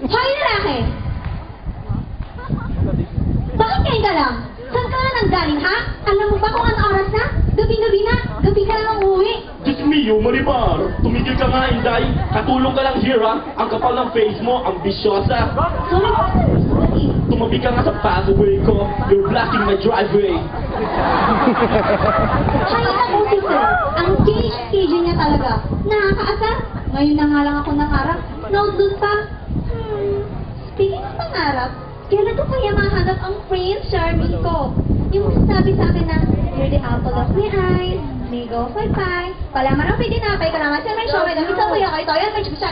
Hoy, lalaki! Bakit ngayon ka lang? Saan ka na nang galing, ha? Alam mo ba kung anong oras na? Gabi-gabi na. Gabi ka na nang uuwi. Diyos mio, Marimar! Tumigil ka nga, Inday! Katulong ka lang here, ha? Ang kapal ng face mo, ambisyosa! Sorry. Tumabi ka nga sa pathway ko! You're blocking my driveway! Hay ako, sister. Ang KJ niya talaga. Nakakaasar. Ngayon na nga lang ako nangarap. Doon pa. Speaking of pangarap, kailan ko kaya mahanap ang Prince Charming ko? Yung sabi sa akin na, you're the apple of my eyes, may go for pie. Palaman ang pwede napay ka naman sa may show, may damit sa kuya ko, ito yan, may chupsa.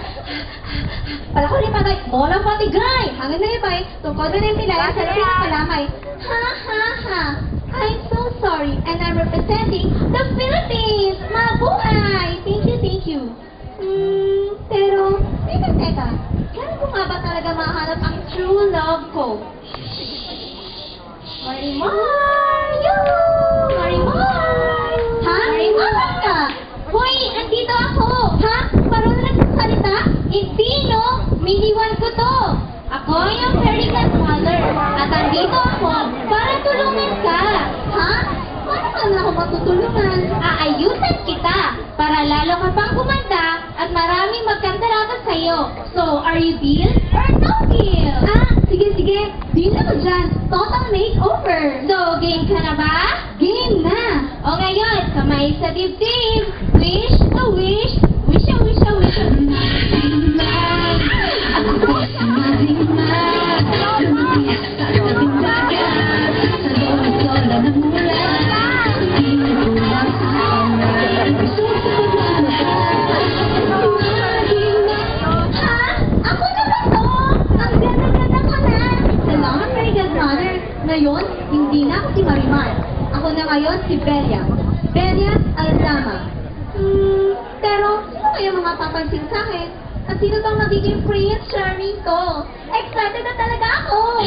Pala ko rin patay, molang pati guy! Hangin na yung pay, tungkol na yung pilaya, sa lapit ng palamay. Ha ha ha! I'm so sorry, and I'm representing the Philippines! Mabuhay! Thank you. Pero, teka. Kailan ko nga ba talaga mahanap ang true love ko? Marimar! Yoo! Marimar! Ha? Marimar ka! Hoy, andito ako! Ha? Parang nagsasalita? Hindi, no? Miniwan ko to! Ako yung fairy godmother. At andito ako para tulungan ka. Ha? Paano ka na ako matutulungan? Aayusan kita para lalo ka pang gumanda at maraming magkantarapan sa'yo. So, are you deal or no deal? Sige. Deal ako dyan. Total makeover. So, game ka na ba? Game na. O ngayon, kamay sa dibdib. Wish a wish. Wish a wish a wish a ako po sa marimag. Lumiyak sa tabing dagat. Sa lola ng mula. Hindi na kulang sa amin. Gusto ko sa pagmamahal. Ha? Ako na ba to? Ang ganda-ganda ka na. Salamat kay Godmother. Ngayon, hindi na ako si Marimar. Ako na ngayon si Belia. Belia Aldama. Pero, sino kaya mga papansin sa akin? At sino bang magiging Prince Charming ko? Excited na talaga ako!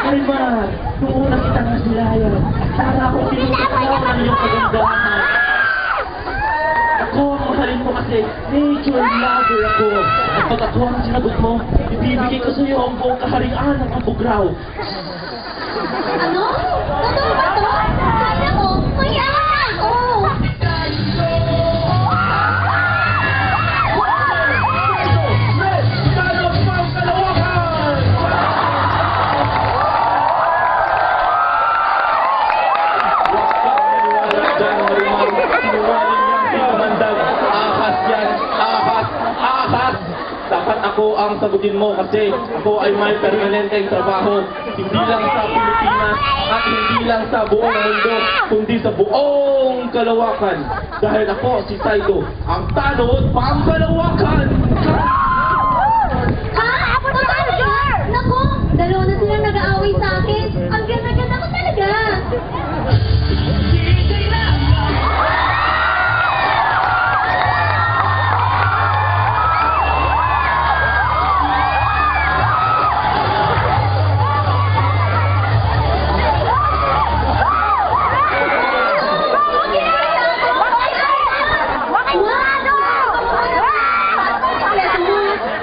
Marimar! Noong una kita nga silayan, para ako pinupatawaran yung kagandahan. Ako ang mahalin mo kasi nature lover ako. At pag ako ang sinagot mo, ibibigay ko sa iyo ang buong kaharian ng Ambugraw. Ano? Totoo ba to? Kaya ko, mayaman ako! Dapat ako ang sagutin mo kasi ako ay may permanenteng trabaho hindi lang sa Pilipinas at hindi lang sa buong mundo kundi sa buong kalawakan dahil ako si Saido ang tanod pang kalawakan. Ha? Totoo? Naku, dalawa na silang nag-aaway sa akin. Ang ganda-ganda ko talaga.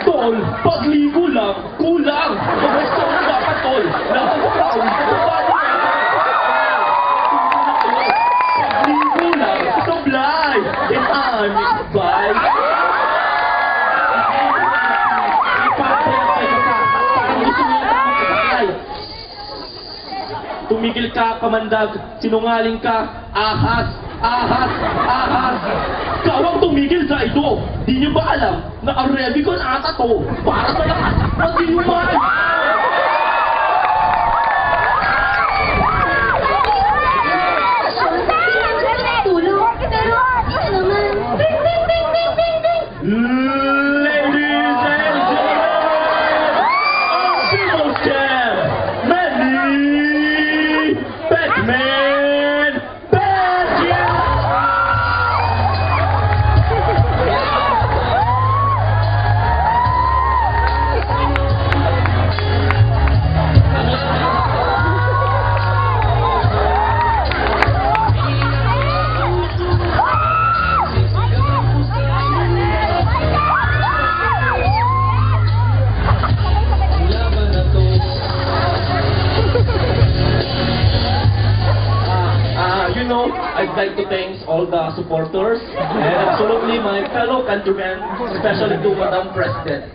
Tol, pagligo lang, kulang. Gusto na dapat tol. Nakakataon. Pagligo lang, sublay. And honest by. Tumigil ka, kamandag. Sinungaling ka. Ahas. Kawang tumigil sa ito. Di niyo ba alam na ang Revicon ata to para sa lahat ng inuman? Tulong. Pero, ito naman. Ding, ding, ding, ding, ding, ding. Ladies and gentlemen, ang People's Champ, Manny Batman Batman! like to thank all the supporters and absolutely my fellow countrymen, especially to Madam President.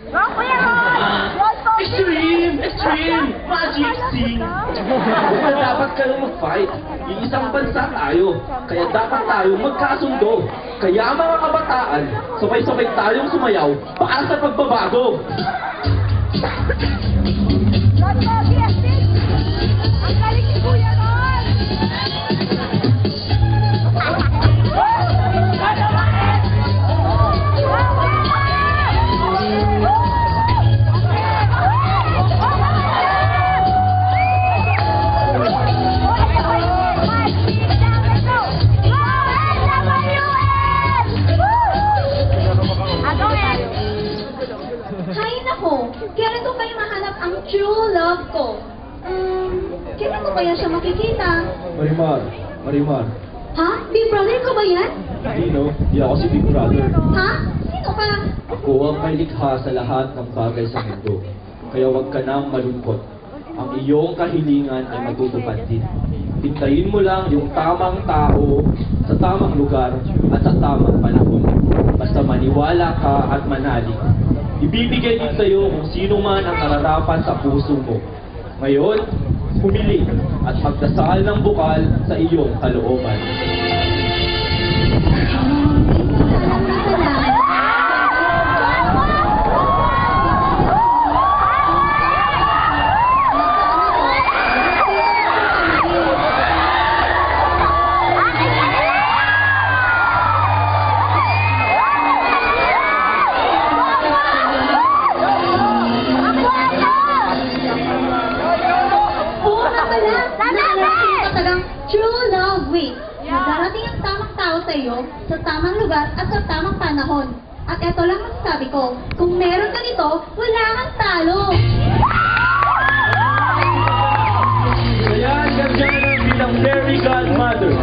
Extreme! Extreme! Magic scene! Kaya dapat kayo mag-fight. Iisang bansa tayo. Kaya dapat tayo magkasundo. Kaya mga kabataan, sabay-sabay tayong sumayaw para sa pagbabago. Ang galing ni Kuya Ron! Hay nako, kailan ko kaya mahanap ang true love ko? Kailan ko kaya siya makikita? Marimar. Ha? Big brother ko ba yan? Hindi no, hindi ako si Big Brother. Ha? Sino ka? Ako ang may likha sa lahat ng bagay sa mundo. Kaya huwag ka nang malungkot. Ang iyong kahilingan ay matutupad din. Hintayin mo lang yung tamang tao sa tamang lugar at sa tamang panahon. Basta maniwala ka at manalig. Ibibigay din sa iyo kung sino man ang nararapat sa puso mo. Ngayon, pumili at magdasal ng bukal sa iyong kalooban. True Love Week. Darating ang tamang tao sa iyo, sa tamang lugar at sa tamang panahon. At eto lang masasabi ko, kung meron ka nito, wala kang talo. Kaya, Gargana bilang Fairy Godmother,